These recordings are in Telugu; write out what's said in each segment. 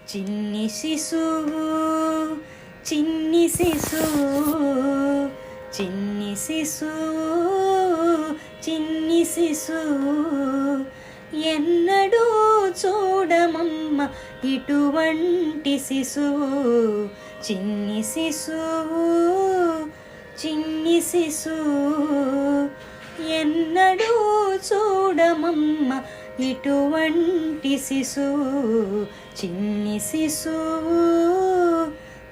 చిన్ని శిశువు చిన్ని శిశువు చిన్ని శిశువు చిన్ని శిశువు ఎన్నడూ చూడమమ్మ ఇటువంటి శిశువు చిన్ని శిశువు చిన్ని శిశువు ఎన్నడూ చూడమమ్మ ఇటువంటి శిశువు చిన్ని శిశువు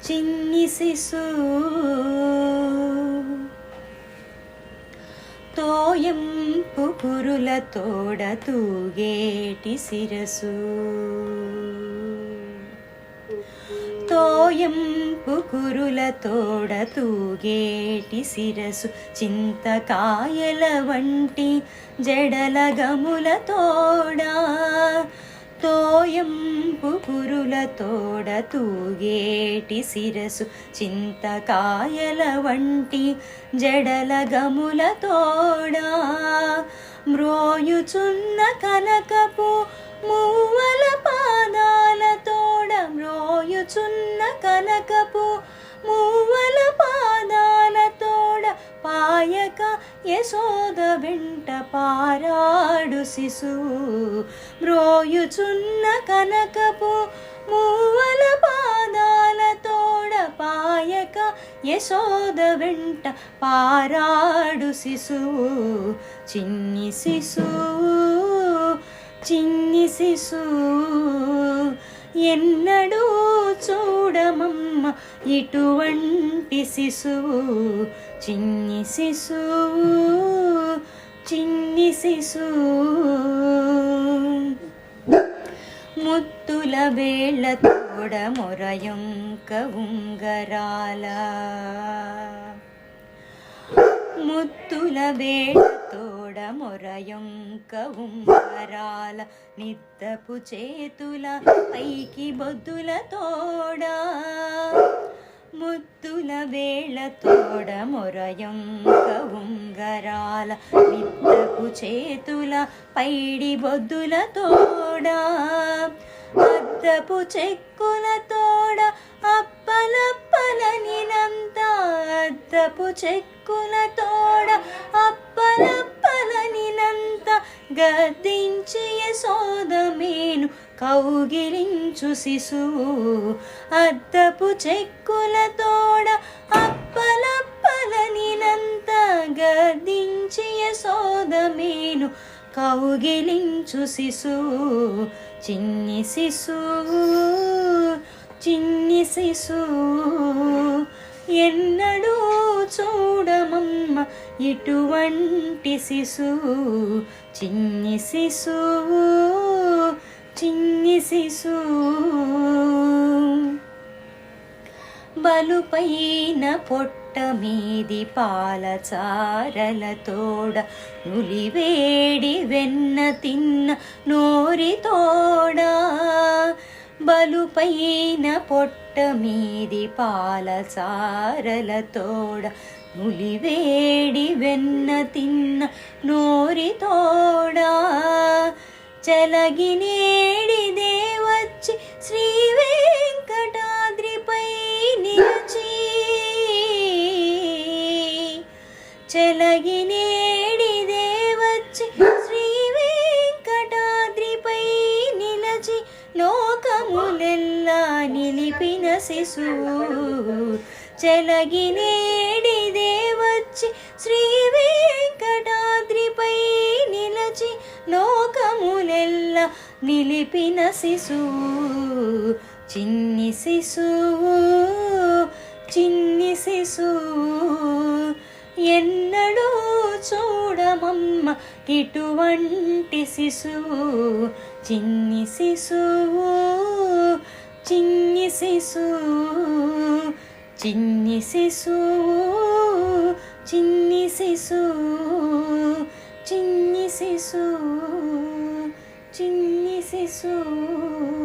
చిన్ని శిశువు తోయంపు కురుల తోడ తూగేటి శిరసు తోయంపు కురుల తోడ తూగేటి శిరసు చింతకాయల వంటి జడల గముల తోడా తోయంపు కురుల తోడ తూగేటి శిరసు చింతకాయల వంటి జడల గముల తోడా మ్రోయుచున్న కనకపు మూవల పాదాల తోడ మ్రోయుచున్న కనకపు మూవల పాదాల తోడ పాయక యశోద వెంట పారాడు శిశువు మ్రోయుచున్న కనకపు మూవల పాదాల తోడ పాయక యశోద వెంట పారాడు శిశువు చిన్ని శిశువు చిన్ని శిశువు ఎన్నడూ చూడమమ్మ ఇటువంటి శిశువు చిన్ని శిశువు చిన్ని శిశువు ముత్తుల వేళ్ళ తోడ మొరయొంక ఉంగరాల ముత్తుల వేళ్ళ తోడ మొరయొంక ఉంగరాల నిద్దపు చేతుల పైకి బొద్దుల తోడా ముత్తుల వేళ్ళ తోడ మొరయొంక ఉంగరాల నిద్దపు చేతుల పైడి బొద్దుల తోడా అద్దపు చెక్కుల తోడ అప్పలప్పలనినంత అద్దపు చెక్కుల తోడ అప్పలప్పలనినంత గద్దించి యశోద మేను కౌగిలించు శిశువు అద్దపు చెక్కుల తోడ అప్పలప్పలనినంత గద్దించి యశోద మేను కౌగిలించు శిశువు చిన్ని శిశువు చిన్ని శిశువు ఎన్నడూ చూడమమ్మ ఇటువంటి శిశువు చిన్ని శిశువు చిన్ని శిశువు బలుపైన పొట్ట మీది పాలచారల తోడ నులివేడి వెన్న తిన్న నోరి తోడా బలుపైన పొట్ట మీది పాలచారల తోడ నులివేడి వెన్న తిన్న నోరి తోడా చలగినేడిదే వచ్చి శ్రీ వెంకటాద్రిపై నిలిచి చలగినేడిదే వచ్చి శ్రీ వెంకటాద్రిపై నిలచి లోకములెల్లా నిలిపిన శిశువు చలగినేడిదే వచ్చి శ్రీ వెంకటాద్రిపై నిలచి లోకములెల్లా నిలిపిన శిశువు చిన్ని శిశువు చిన్ని శిశువు ఎన్నడూ చూడమమ్మ ఇటువంటి శిశువు చిన్ని శిశువు చిన్ని శిశువు చిన్ని శిశువు చిన్ని శిశువు చిన్ని శిశువు చిన్ని శిశువు